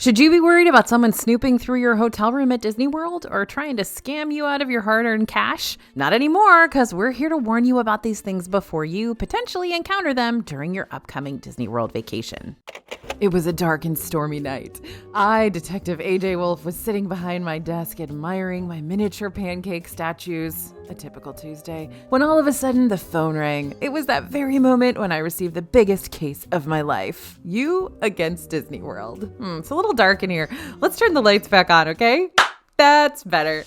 Should you be worried about someone snooping through your hotel room at Disney World or trying to scam you out of your hard-earned cash? Not anymore, because we're here to warn you about these things before you potentially encounter them during your upcoming Disney World vacation. It was a dark and stormy night. I, Detective AJ Wolf, was sitting behind my desk admiring my miniature pancake statues, a typical Tuesday, when all of a sudden the phone rang. It was that very moment when I received the biggest case of my life. You against Disney World. It's a little dark in here. Let's turn the lights back on, okay? That's better.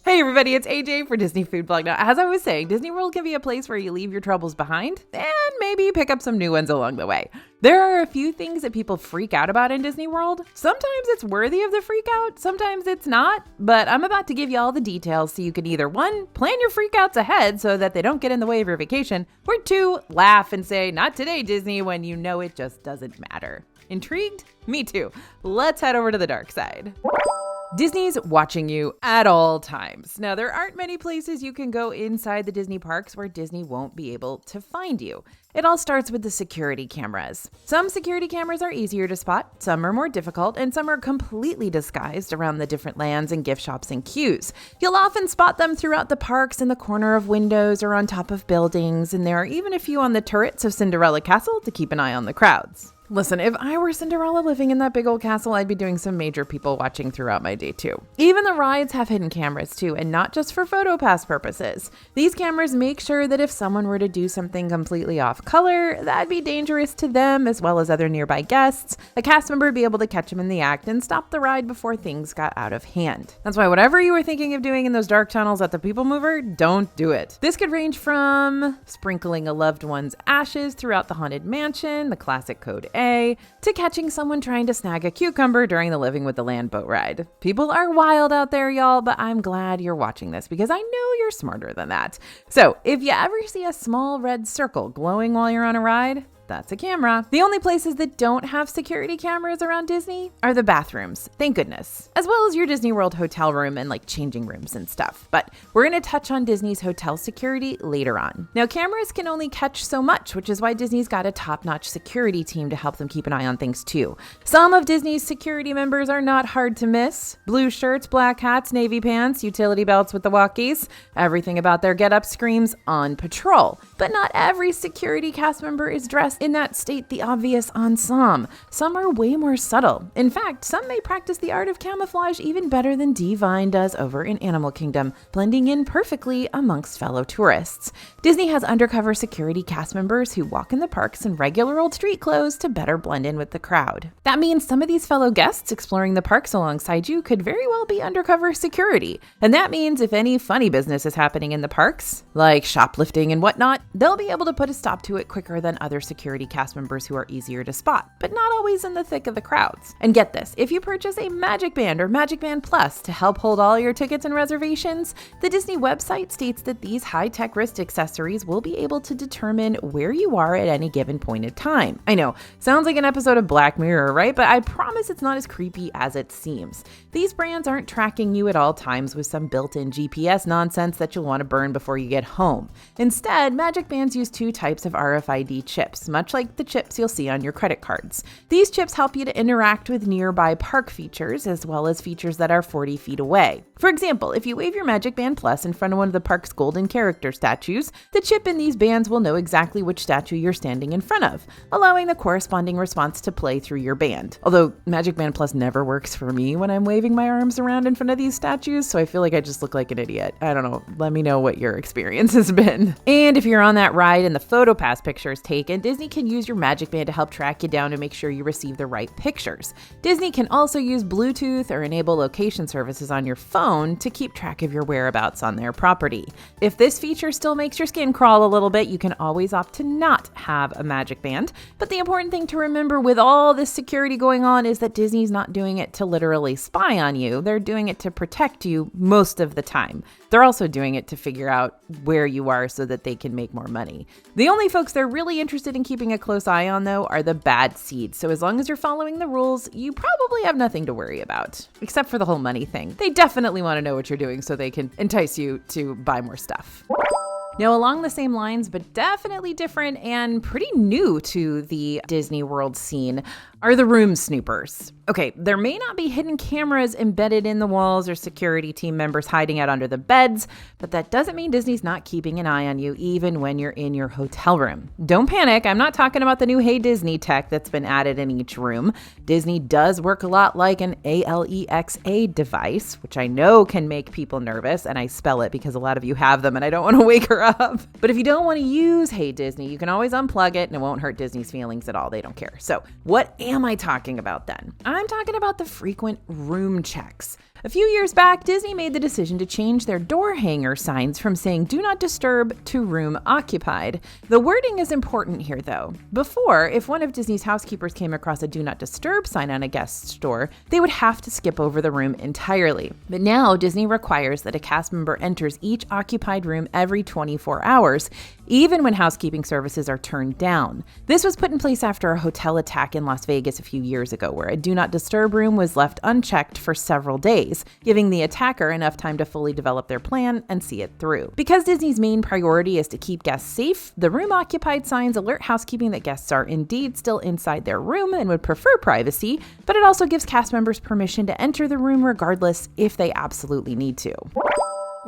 Hey everybody, it's AJ for Disney Food Blog. Now, as I was saying, Disney World can be a place where you leave your troubles behind and maybe pick up some new ones along the way. There are a few things that people freak out about in Disney World. Sometimes it's worthy of the freak out, sometimes it's not, but I'm about to give you all the details so you can either 1, plan your freakouts ahead so that they don't get in the way of your vacation, or 2, laugh and say, not today, Disney, when you know it just doesn't matter. Intrigued? Me too. Let's head over to the dark side. Disney's watching you at all times. Now, there aren't many places you can go inside the Disney parks where Disney won't be able to find you. It all starts with the security cameras. Some security cameras are easier to spot, some are more difficult, and some are completely disguised around the different lands and gift shops and queues. You'll often spot them throughout the parks in the corner of windows or on top of buildings, and there are even a few on the turrets of Cinderella Castle to keep an eye on the crowds. Listen, if I were Cinderella living in that big old castle, I'd be doing some major people watching throughout my day too. Even the rides have hidden cameras too, and not just for PhotoPass purposes. These cameras make sure that if someone were to do something completely off color, that'd be dangerous to them as well as other nearby guests, a cast member would be able to catch them in the act and stop the ride before things got out of hand. That's why whatever you were thinking of doing in those dark tunnels at the People Mover, don't do it. This could range from sprinkling a loved one's ashes throughout the Haunted Mansion, the classic Code A, to catching someone trying to snag a cucumber during the Living with the Land boat ride. People are wild out there, y'all, but I'm glad you're watching this because I know you're smarter than that. So if you ever see a small red circle glowing while you're on a ride, that's a camera. The only places that don't have security cameras around Disney are the bathrooms, thank goodness, as well as your Disney World hotel room and like changing rooms and stuff. But we're going to touch on Disney's hotel security later on. Now, cameras can only catch so much, which is why Disney's got a top-notch security team to help them keep an eye on things too. Some of Disney's security members are not hard to miss. Blue shirts, black hats, navy pants, utility belts with the walkies. Everything about their getup screams on patrol. But not every security cast member is dressed in that state the obvious ensemble. Some are way more subtle. In fact, some may practice the art of camouflage even better than Divine does over in Animal Kingdom, blending in perfectly amongst fellow tourists. Disney has undercover security cast members who walk in the parks in regular old street clothes to better blend in with the crowd. That means some of these fellow guests exploring the parks alongside you could very well be undercover security. And that means if any funny business is happening in the parks, like shoplifting and whatnot, they'll be able to put a stop to it quicker than other security cast members who are easier to spot, but not always in the thick of the crowds. And get this, if you purchase a Magic Band or Magic Band Plus to help hold all your tickets and reservations, the Disney website states that these high-tech wrist accessories will be able to determine where you are at any given point in time. I know, sounds like an episode of Black Mirror, right? But I promise it's not as creepy as it seems. These brands aren't tracking you at all times with some built-in GPS nonsense that you'll want to burn before you get home. Instead, Magic Bands use 2 types of RFID chips, much like the chips you'll see on your credit cards. These chips help you to interact with nearby park features as well as features that are 40 feet away. For example, if you wave your Magic Band Plus in front of one of the park's golden character statues, the chip in these bands will know exactly which statue you're standing in front of, allowing the corresponding response to play through your band. Although Magic Band Plus never works for me when I'm waving my arms around in front of these statues, so I feel like I just look like an idiot. I don't know. Let me know what your experience has been. And if you're on that ride and the PhotoPass picture is taken, Disney can use your Magic Band to help track you down and make sure you receive the right pictures. Disney can also use Bluetooth or enable location services on your phone to keep track of your whereabouts on their property. If this feature still makes your skin crawl a little bit, you can always opt to not have a Magic Band. But the important thing to remember with all this security going on is that Disney's not doing it to literally spy on you. They're doing it to protect you most of the time. They're also doing it to figure out where you are so that they can make more money. The only folks they're really interested in keeping a close eye on, though, are the bad seeds. So as long as you're following the rules, you probably have nothing to worry about, except for the whole money thing. They definitely want to know what you're doing so they can entice you to buy more stuff. Now, along the same lines, but definitely different and pretty new to the Disney World scene, are the room snoopers. Okay, there may not be hidden cameras embedded in the walls or security team members hiding out under the beds, but that doesn't mean Disney's not keeping an eye on you even when you're in your hotel room. Don't panic, I'm not talking about the new Hey Disney tech that's been added in each room. Disney does work a lot like an Alexa device, which I know can make people nervous, and I spell it because a lot of you have them and I don't want to wake her up. But if you don't want to use Hey Disney, you can always unplug it and it won't hurt Disney's feelings at all. They don't care. So what am I talking about then? I'm talking about the frequent room checks. A few years back, Disney made the decision to change their door hanger signs from saying "Do not disturb" to "Room occupied." The wording is important here, though. Before, if one of Disney's housekeepers came across a "Do not disturb" sign on a guest's door, they would have to skip over the room entirely. But now, Disney requires that a cast member enters each occupied room every 24 hours, even when housekeeping services are turned down. This was put in place after a hotel attack in Las Vegas a few years ago, where a "Do not disturb" room was left unchecked for several days, giving the attacker enough time to fully develop their plan and see it through. Because Disney's main priority is to keep guests safe, the "Room occupied" signs alert housekeeping that guests are indeed still inside their room and would prefer privacy, but it also gives cast members permission to enter the room regardless if they absolutely need to.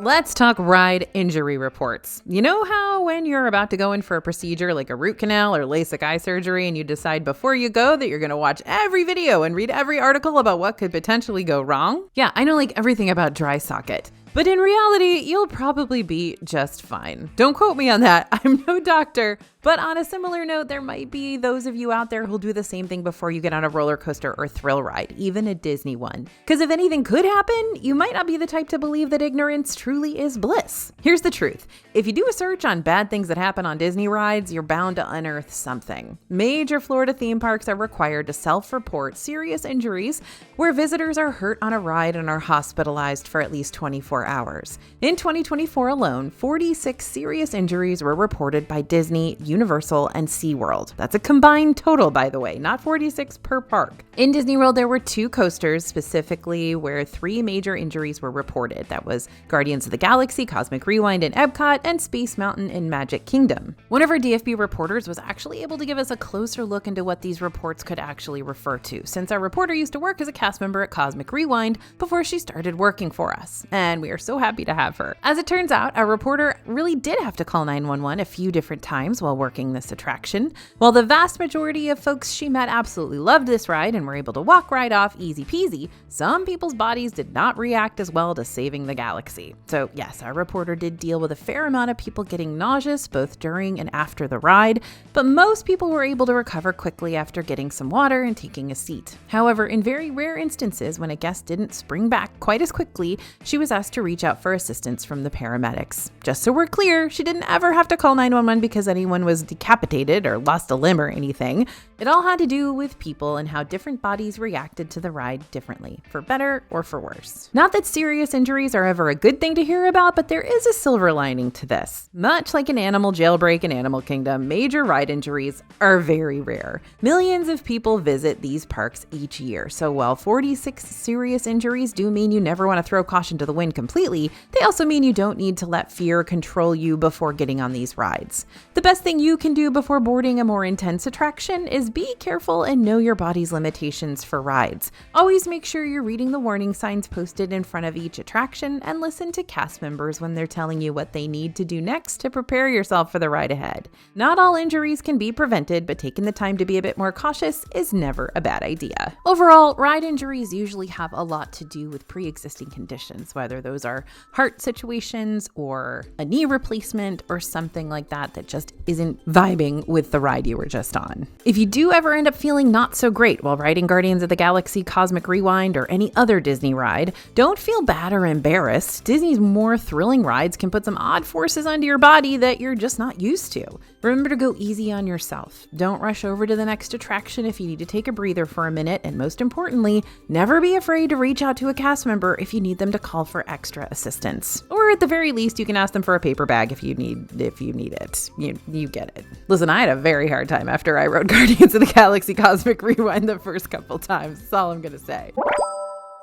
Let's talk ride injury reports. You know how when you're about to go in for a procedure like a root canal or LASIK eye surgery and you decide before you go that you're going to watch every video and read every article about what could potentially go wrong? Yeah, I know everything about dry socket. But in reality, you'll probably be just fine. Don't quote me on that. I'm no doctor. But on a similar note, there might be those of you out there who'll do the same thing before you get on a roller coaster or thrill ride, even a Disney one. Because if anything could happen, you might not be the type to believe that ignorance truly is bliss. Here's the truth. If you do a search on bad things that happen on Disney rides, you're bound to unearth something. Major Florida theme parks are required to self-report serious injuries where visitors are hurt on a ride and are hospitalized for at least 24 hours. In 2024 alone, 46 serious injuries were reported by Disney, Universal, and SeaWorld. That's a combined total, by the way, not 46 per park. In Disney World, there were 2 coasters specifically where 3 major injuries were reported. That was Guardians of the Galaxy, Cosmic Rewind in Epcot, and Space Mountain in Magic Kingdom. One of our DFB reporters was actually able to give us a closer look into what these reports could actually refer to, since our reporter used to work as a cast member at Cosmic Rewind before she started working for us. And we are so happy to have her. As it turns out, our reporter really did have to call 911 a few different times while working this attraction. While the vast majority of folks she met absolutely loved this ride and were able to walk right off easy peasy, some people's bodies did not react as well to saving the galaxy. So yes, our reporter did deal with a fair amount of people getting nauseous both during and after the ride, but most people were able to recover quickly after getting some water and taking a seat. However, in very rare instances when a guest didn't spring back quite as quickly, she was asked to reach out for assistance from the paramedics. Just so we're clear, she didn't ever have to call 911 because anyone was decapitated or lost a limb or anything. It all had to do with people and how different bodies reacted to the ride differently, for better or for worse. Not that serious injuries are ever a good thing to hear about, but there is a silver lining to this. Much like an animal jailbreak in Animal Kingdom, major ride injuries are very rare. Millions of people visit these parks each year, so while 46 serious injuries do mean you never want to throw caution to the wind completely, they also mean you don't need to let fear control you before getting on these rides. The best thing you can do before boarding a more intense attraction is be careful and know your body's limitations for rides. Always make sure you're reading the warning signs posted in front of each attraction and listen to cast members when they're telling you what they need to do next to prepare yourself for the ride ahead. Not all injuries can be prevented, but taking the time to be a bit more cautious is never a bad idea. Overall, ride injuries usually have a lot to do with pre-existing conditions, whether those are heart situations or a knee replacement or something like that just isn't vibing with the ride you were just on. If you do ever end up feeling not so great while riding Guardians of the Galaxy, Cosmic Rewind, or any other Disney ride, don't feel bad or embarrassed. Disney's more thrilling rides can put some odd forces onto your body that you're just not used to. Remember to go easy on yourself. Don't rush over to the next attraction if you need to take a breather for a minute, and most importantly, never be afraid to reach out to a cast member if you need them to call for extra assistance. Or at the very least, you can ask them for a paper bag if you need it. You get it. Listen, I had a very hard time after I rode Guardians of the Galaxy Cosmic Rewind the first couple times. That's all I'm gonna say.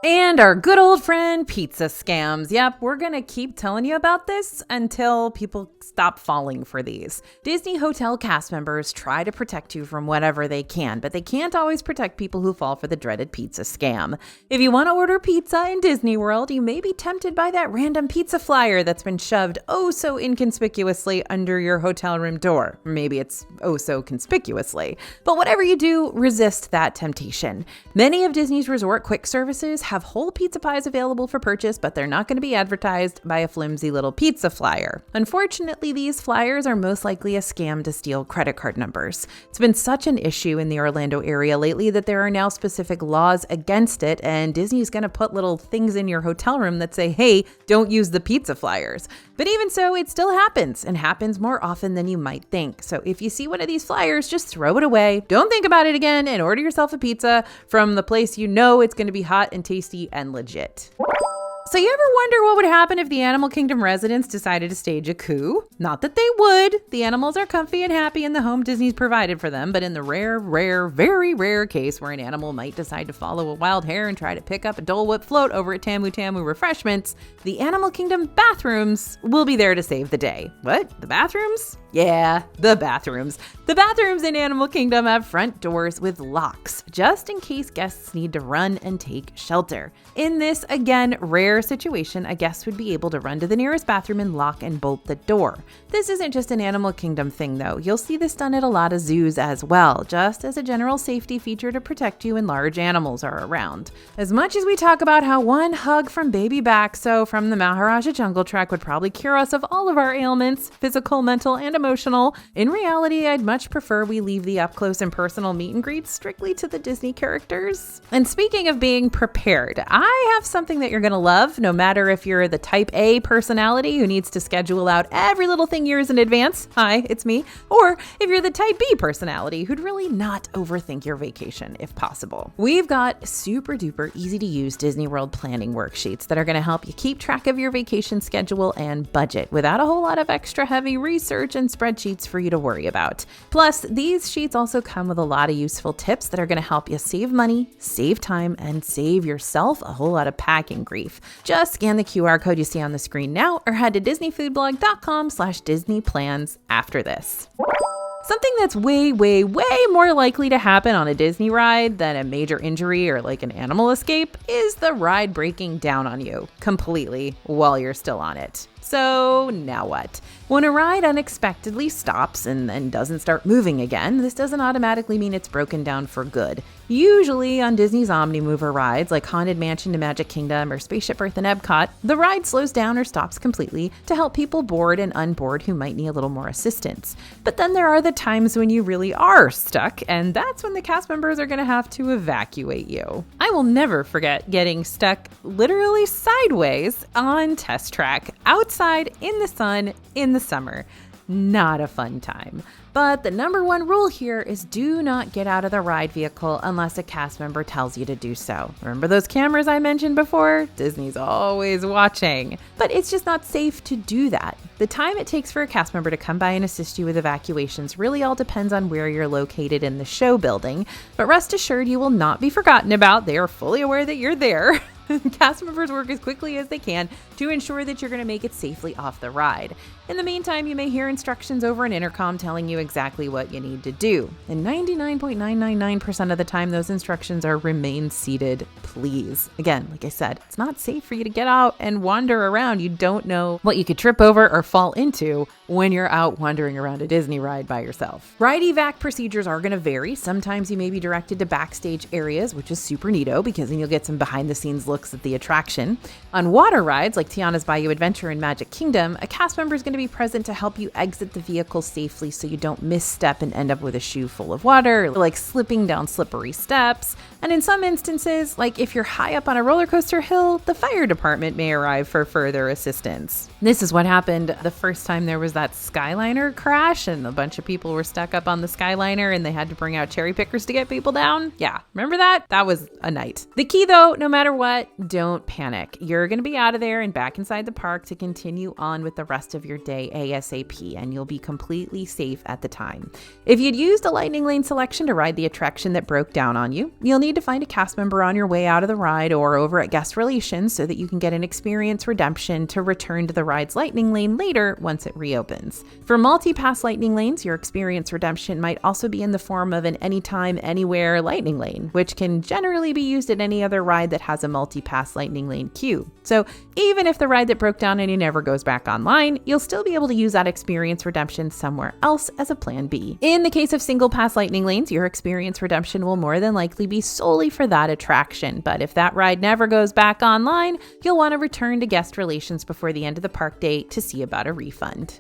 And our good old friend pizza scams. Yep, we're going to keep telling you about this until people stop falling for these. Disney hotel cast members try to protect you from whatever they can, but they can't always protect people who fall for the dreaded pizza scam. If you want to order pizza in Disney World, you may be tempted by that random pizza flyer that's been shoved oh so inconspicuously under your hotel room door. Maybe it's oh so conspicuously. But whatever you do, resist that temptation. Many of Disney's resort quick services have whole pizza pies available for purchase, but they're not going to be advertised by a flimsy little pizza flyer. Unfortunately, these flyers are most likely a scam to steal credit card numbers. It's been such an issue in the Orlando area lately that there are now specific laws against it, and Disney's going to put little things in your hotel room that say, hey, don't use the pizza flyers. But even so, it still happens, and happens more often than you might think. So if you see one of these flyers, just throw it away. Don't think about it again and order yourself a pizza from the place you know it's going to be hot and tasty and legit. So you ever wonder what would happen if the Animal Kingdom residents decided to stage a coup? Not that they would. The animals are comfy and happy in the home Disney's provided for them, but in the very rare case where an animal might decide to follow a wild hare and try to pick up a Dole Whip float over at Tamu Tamu Refreshments, the Animal Kingdom bathrooms will be there to save the day. What? The bathrooms? Yeah, the bathrooms. The bathrooms in Animal Kingdom have front doors with locks, just in case guests need to run and take shelter. In this, again, rare situation, a guest would be able to run to the nearest bathroom and lock and bolt the door. This isn't just an Animal Kingdom thing, though. You'll see this done at a lot of zoos as well, just as a general safety feature to protect you when large animals are around. As much as we talk about how one hug from Baby Baxo from the Maharaja Jungle Trek would probably cure us of all of our ailments, physical, mental, and emotional, in reality, I'd much prefer we leave the up-close and personal meet and greets strictly to the Disney characters. And speaking of being prepared, I have something that you're going to love, no matter if you're the type A personality who needs to schedule out every little thing years in advance. Hi, it's me. Or if you're the type B personality who'd really not overthink your vacation if possible. We've got super duper easy to use Disney World planning worksheets that are going to help you keep track of your vacation schedule and budget without a whole lot of extra heavy research and spreadsheets for you to worry about. Plus, these sheets also come with a lot of useful tips that are going to help you save money, save time, and save yourself a whole lot of packing grief. Just scan the QR code you see on the screen now or head to disneyfoodblog.com/DisneyPlans after this. Something that's way more likely to happen on a Disney ride than a major injury or like an animal escape is the ride breaking down on you completely while you're still on it. So now what? When a ride unexpectedly stops and then doesn't start moving again, this doesn't automatically mean it's broken down for good. Usually on Disney's Omnimover rides like Haunted Mansion to Magic Kingdom or Spaceship Earth and Epcot, the ride slows down or stops completely to help people board and unboard who might need a little more assistance. But then there are the times when you really are stuck, and that's when the cast members are going to have to evacuate you. I will never forget getting stuck literally sideways on Test Track outside in the sun in the summer. Not a fun time. But the number one rule here is do not get out of the ride vehicle unless a cast member tells you to do so. Remember those cameras I mentioned before? Disney's always watching. But it's just not safe to do that. The time it takes for a cast member to come by and assist you with evacuations really all depends on where you're located in the show building. But rest assured, you will not be forgotten about. They are fully aware that you're there. Cast members work as quickly as they can to ensure that you're going to make it safely off the ride. In the meantime, you may hear instructions over an intercom telling you exactly what you need to do. And 99.999% of the time, those instructions are remain seated, please. Again, like I said, it's not safe for you to get out and wander around. You don't know what you could trip over or fall into when you're out wandering around a Disney ride by yourself. Ride evac procedures are going to vary. Sometimes you may be directed to backstage areas, which is super neato because then you'll get some behind the scenes looks at the attraction. On water rides like Tiana's Bayou Adventure and Magic Kingdom, a cast member is going to be present to help you exit the vehicle safely so you don't misstep and end up with a shoe full of water, like slipping down slippery steps. And in some instances, like if you're high up on a roller coaster hill, the fire department may arrive for further assistance. This is what happened the first time there was that Skyliner crash and a bunch of people were stuck up on the Skyliner and they had to bring out cherry pickers to get people down. Yeah, remember that? That was a night. The key though, no matter what, don't panic. You're going to be out of there and back inside the park to continue on with the rest of your day ASAP, and you'll be completely safe at the time. If you'd used a lightning lane selection to ride the attraction that broke down on you, you'll need to find a cast member on your way out of the ride or over at guest relations so that you can get an experience redemption to return to the ride's lightning lane later once it reopens. For multi-pass lightning lanes, your experience redemption might also be in the form of an anytime, anywhere lightning lane, which can generally be used at any other ride that has a multi-pass lightning lane queue. So even if the ride that broke down on you never goes back online, you'll still be able to use that experience redemption somewhere else as a plan B. In the case of single pass lightning lanes, your experience redemption will more than likely be solely for that attraction. But if that ride never goes back online, you'll want to return to guest relations before the end of the park day to see about a refund.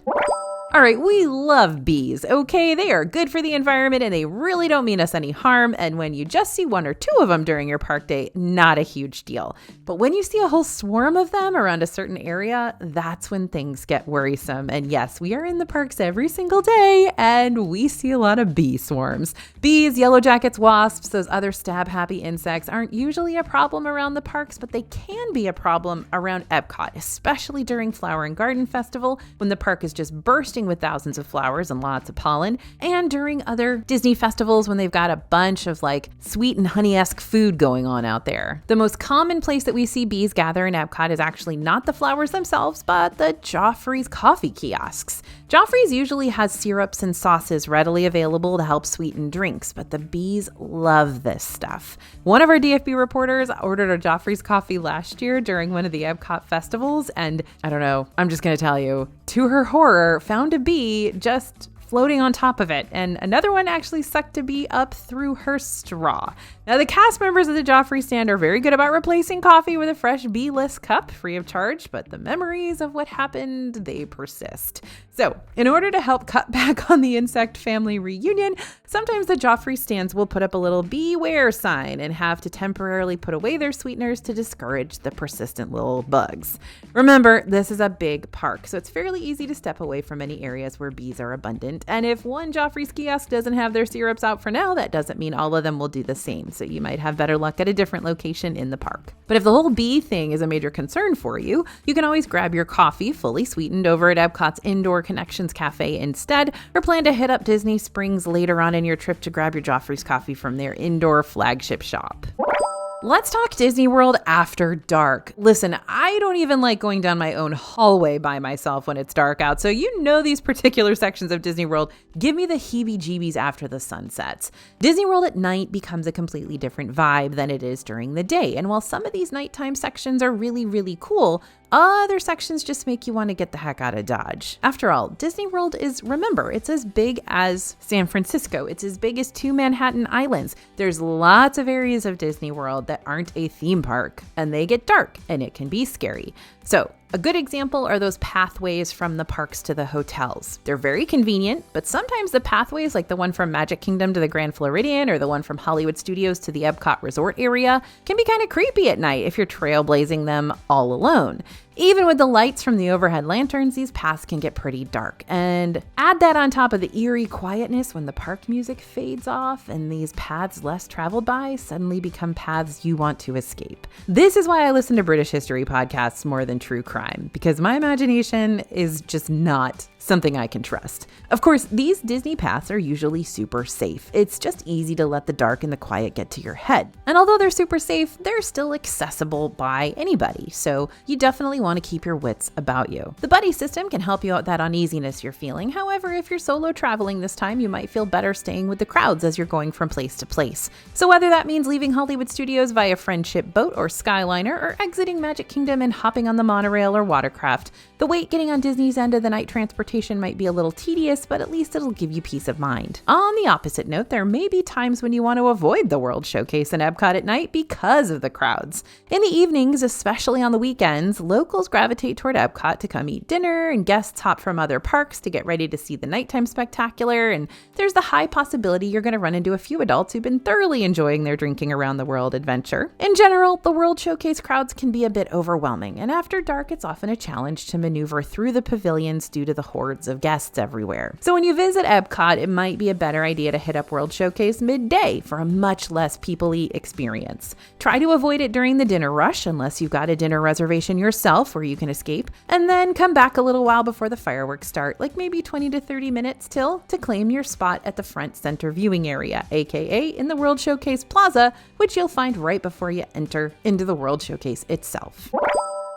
All right, we love bees, okay? They are good for the environment and they really don't mean us any harm. And when you just see one or two of them during your park day, not a huge deal. But when you see a whole swarm of them around a certain area, that's when things get worrisome. And yes, we are in the parks every single day and we see a lot of bee swarms. Bees, yellow jackets, wasps, those other stab-happy insects aren't usually a problem around the parks, but they can be a problem around Epcot, especially during Flower and Garden Festival when the park is just bursting with thousands of flowers and lots of pollen, and during other Disney festivals when they've got a bunch of like sweet and honey-esque food going on out there. The most common place that we see bees gather in Epcot is actually not the flowers themselves, but the Joffrey's coffee kiosks. Joffrey's usually has syrups and sauces readily available to help sweeten drinks, but the bees love this stuff. One of our DFB reporters ordered a Joffrey's coffee last year during one of the Epcot festivals, and I don't know, I'm just going to tell you, to her horror, found a bee just floating on top of it, and another one actually sucked a bee up through her straw. Now, the cast members of the Joffrey stand are very good about replacing coffee with a fresh bee-less cup free of charge, but the memories of what happened, they persist. So, in order to help cut back on the insect family reunion, sometimes the Joffrey stands will put up a little beware sign and have to temporarily put away their sweeteners to discourage the persistent little bugs. Remember, this is a big park, so it's fairly easy to step away from any areas where bees are abundant. And if one Joffrey's kiosk doesn't have their syrups out for now, that doesn't mean all of them will do the same. So you might have better luck at a different location in the park. But if the whole bee thing is a major concern for you, you can always grab your coffee fully sweetened over at Epcot's Indoor Connections Cafe instead, or plan to hit up Disney Springs later on in your trip to grab your Joffrey's coffee from their indoor flagship shop. Let's talk Disney World after dark. Listen, I don't even like going down my own hallway by myself when it's dark out, so you know these particular sections of Disney World give me the heebie-jeebies after the sun sets. Disney World at night becomes a completely different vibe than it is during the day, and while some of these nighttime sections are really, really cool, other sections just make you want to get the heck out of Dodge. After all, Disney World is, remember, it's as big as San Francisco. It's as big as 2 Manhattan Islands. There's lots of areas of Disney World that aren't a theme park, and they get dark, and it can be scary. So, a good example are those pathways from the parks to the hotels. They're very convenient, but sometimes the pathways, like the one from Magic Kingdom to the Grand Floridian or the one from Hollywood Studios to the Epcot Resort area, can be kind of creepy at night if you're trailblazing them all alone. Even with the lights from the overhead lanterns, these paths can get pretty dark. And add that on top of the eerie quietness when the park music fades off and these paths less traveled by suddenly become paths you want to escape. This is why I listen to British history podcasts more than true crime, because my imagination is just not something I can trust. Of course, these Disney paths are usually super safe. It's just easy to let the dark and the quiet get to your head. And although they're super safe, they're still accessible by anybody, so you definitely want to keep your wits about you. The buddy system can help you out with that uneasiness you're feeling. However, if you're solo traveling this time, you might feel better staying with the crowds as you're going from place to place. So whether that means leaving Hollywood Studios via Friendship Boat or Skyliner, or exiting Magic Kingdom and hopping on the monorail or watercraft, the wait getting on Disney's end of the night transportation might be a little tedious, but at least it'll give you peace of mind. On the opposite note, there may be times when you want to avoid the World Showcase in Epcot at night because of the crowds. In the evenings, especially on the weekends, locals gravitate toward Epcot to come eat dinner, and guests hop from other parks to get ready to see the nighttime spectacular, and there's the high possibility you're going to run into a few adults who've been thoroughly enjoying their drinking around the world adventure. In general, the World Showcase crowds can be a bit overwhelming, and after dark, it's often a challenge to maneuver maneuver through the pavilions due to the hordes of guests everywhere. So when you visit Epcot, it might be a better idea to hit up World Showcase midday for a much less people-y experience. Try to avoid it during the dinner rush unless you've got a dinner reservation yourself where you can escape, and then come back a little while before the fireworks start, like maybe 20 to 30 minutes till, to claim your spot at the front center viewing area, aka in the World Showcase Plaza, which you'll find right before you enter into the World Showcase itself.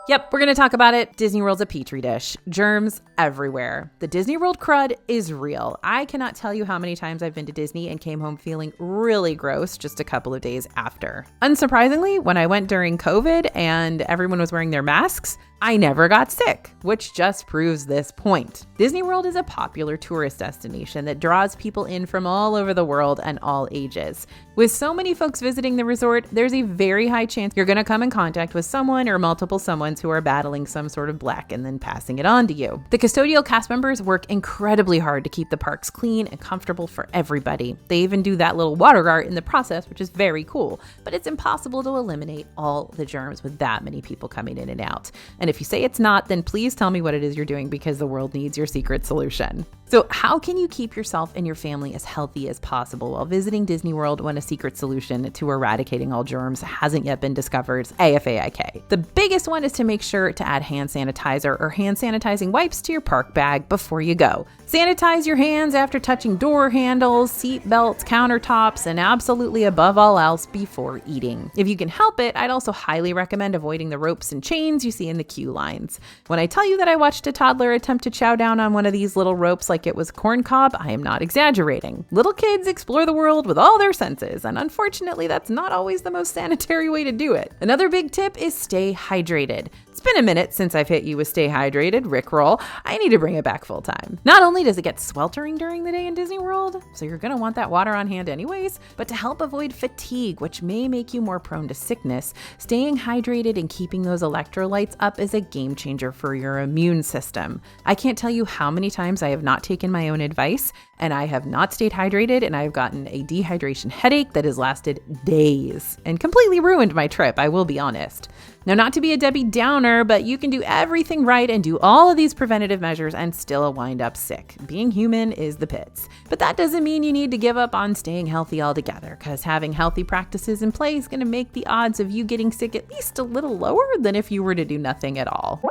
Yep, we're going to talk about it. Disney World's a petri dish. Germs everywhere. The Disney World crud is real. I cannot tell you how many times I've been to Disney and came home feeling really gross just a couple of days after. Unsurprisingly, when I went during COVID and everyone was wearing their masks, I never got sick, which just proves this point. Disney World is a popular tourist destination that draws people in from all over the world and all ages. With so many folks visiting the resort, there's a very high chance you're going to come in contact with someone or multiple someones who are battling some sort of black and then passing it on to you. The custodial cast members work incredibly hard to keep the parks clean and comfortable for everybody. They even do that little water art in the process, which is very cool, but it's impossible to eliminate all the germs with that many people coming in and out. And if you say it's not, then please tell me what it is you're doing, because the world needs your secret solution. So how can you keep yourself and your family as healthy as possible while visiting Disney World when a secret solution to eradicating all germs hasn't yet been discovered? AFAIK. The biggest one is to make sure to add hand sanitizer or hand sanitizing wipes to your park bag before you go. Sanitize your hands after touching door handles, seat belts, countertops, and absolutely above all else before eating. If you can help it, I'd also highly recommend avoiding the ropes and chains you see in the queue lines. When I tell you that I watched a toddler attempt to chow down on one of these little ropes like it was corn cob, I am not exaggerating. Little kids explore the world with all their senses, and unfortunately that's not always the most sanitary way to do it. Another big tip is stay hydrated. It's been a minute since I've hit you with stay hydrated, Rickroll. I need to bring it back full time. Not only does it get sweltering during the day in Disney World, so you're gonna want that water on hand anyways, but to help avoid fatigue, which may make you more prone to sickness, staying hydrated and keeping those electrolytes up is a game changer for your immune system. I can't tell you how many times I have not taken my own advice and I have not stayed hydrated, and I've gotten a dehydration headache that has lasted days and completely ruined my trip, I will be honest. Now, not to be a Debbie Downer, but you can do everything right and do all of these preventative measures and still wind up sick. Being human is the pits. But that doesn't mean you need to give up on staying healthy altogether, because having healthy practices in place is going to make the odds of you getting sick at least a little lower than if you were to do nothing at all.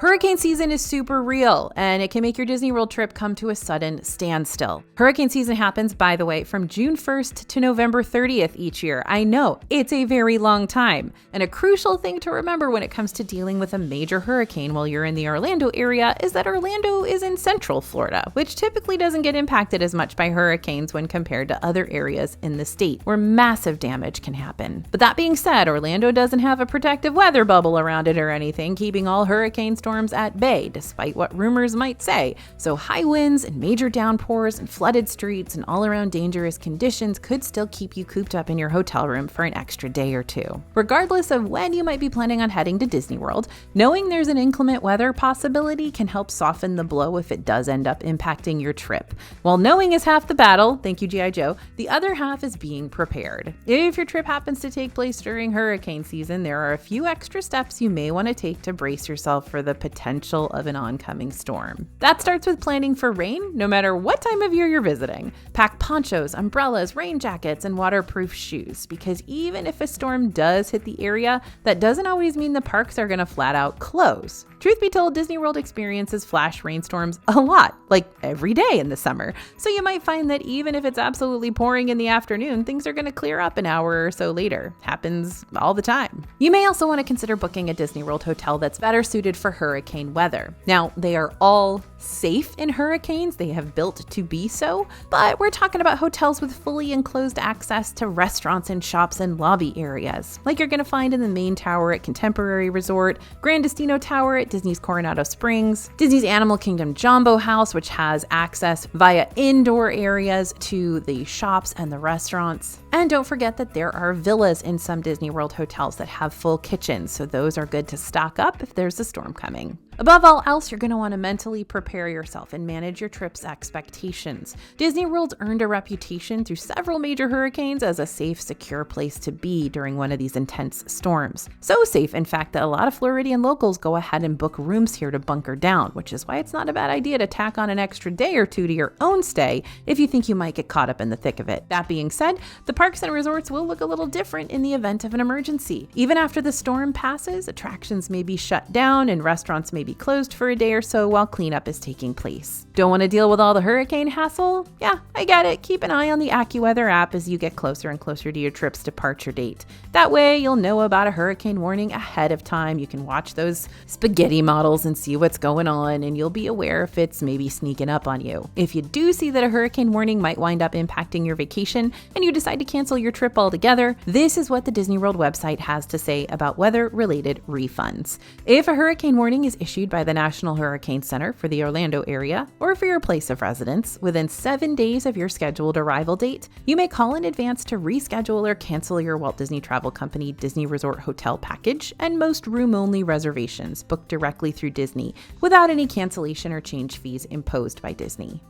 Hurricane season is super real, and it can make your Disney World trip come to a sudden standstill. Hurricane season happens, by the way, from June 1st to November 30th each year. I know, it's a very long time. And a crucial thing to remember when it comes to dealing with a major hurricane while you're in the Orlando area is that Orlando is in central Florida, which typically doesn't get impacted as much by hurricanes when compared to other areas in the state where massive damage can happen. But that being said, Orlando doesn't have a protective weather bubble around it or anything, keeping all hurricane storms at bay, despite what rumors might say. So high winds and major downpours and flooded streets and all around dangerous conditions could still keep you cooped up in your hotel room for an extra day or two. Regardless of when you might be planning on heading to Disney World, knowing there's an inclement weather possibility can help soften the blow if it does end up impacting your trip. While knowing is half the battle, thank you G.I. Joe, the other half is being prepared. If your trip happens to take place during hurricane season, there are a few extra steps you may want to take to brace yourself for the potential of an oncoming storm. That starts with planning for rain, no matter what time of year you're visiting. Pack ponchos, umbrellas, rain jackets, and waterproof shoes, because even if a storm does hit the area, that doesn't always mean the parks are going to flat out close. Truth be told, Disney World experiences flash rainstorms a lot, like every day in the summer. So you might find that even if it's absolutely pouring in the afternoon, things are going to clear up an hour or so later. Happens all the time. You may also want to consider booking a Disney World hotel that's better suited for hurricane weather. Now, they are all safe in hurricanes. They have built to be so, but we're talking about hotels with fully enclosed access to restaurants and shops and lobby areas, like you're going to find in the main tower at Contemporary Resort, Grand Destino Tower at Disney's Coronado Springs, Disney's Animal Kingdom Jumbo House, which has access via indoor areas to the shops and the restaurants. And don't forget that there are villas in some Disney World hotels that have full kitchens, so those are good to stock up if there's a storm coming. Above all else, you're going to want to mentally prepare yourself and manage your trip's expectations. Disney World's earned a reputation through several major hurricanes as a safe, secure place to be during one of these intense storms. So safe, in fact, that a lot of Floridian locals go ahead and book rooms here to bunker down, which is why it's not a bad idea to tack on an extra day or two to your own stay if you think you might get caught up in the thick of it. That being said, the parks and resorts will look a little different in the event of an emergency. Even after the storm passes, attractions may be shut down and restaurants may be closed for a day or so while cleanup is taking place. Don't want to deal with all the hurricane hassle? Yeah, I get it. Keep an eye on the AccuWeather app as you get closer and closer to your trip's departure date. That way, you'll know about a hurricane warning ahead of time. You can watch those spaghetti models and see what's going on, and you'll be aware if it's maybe sneaking up on you. If you do see that a hurricane warning might wind up impacting your vacation and you decide to cancel your trip altogether, this is what the Disney World website has to say about weather-related refunds. If a hurricane warning is issued by the National Hurricane Center for the Orlando area or for your place of residence within 7 days of your scheduled arrival date, you may call in advance to reschedule or cancel your Walt Disney Travel Company Disney Resort Hotel package and most room-only reservations booked directly through Disney without any cancellation or change fees imposed by Disney.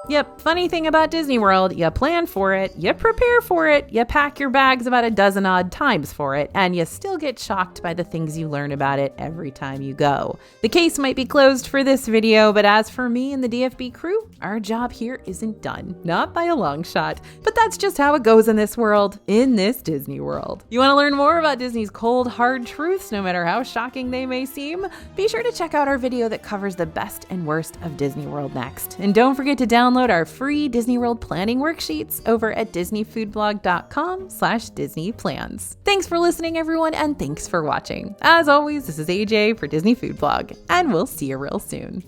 Yep, funny thing about Disney World, you plan for it, you prepare for it, you pack your bags about a dozen odd times for it, and you still get shocked by the things you learn about it every time you go. The case might be closed for this video, but as for me and the DFB crew, our job here isn't done. Not by a long shot, but that's just how it goes in this world, in this Disney World. You want to learn more about Disney's cold, hard truths, no matter how shocking they may seem? Be sure to check out our video that covers the best and worst of Disney World next. And don't forget to download our free Disney World planning worksheets over at disneyfoodblog.com/disneyplans. Thanks for listening, everyone, and thanks for watching. As always, this is AJ for Disney Food Blog, and we'll see you real soon.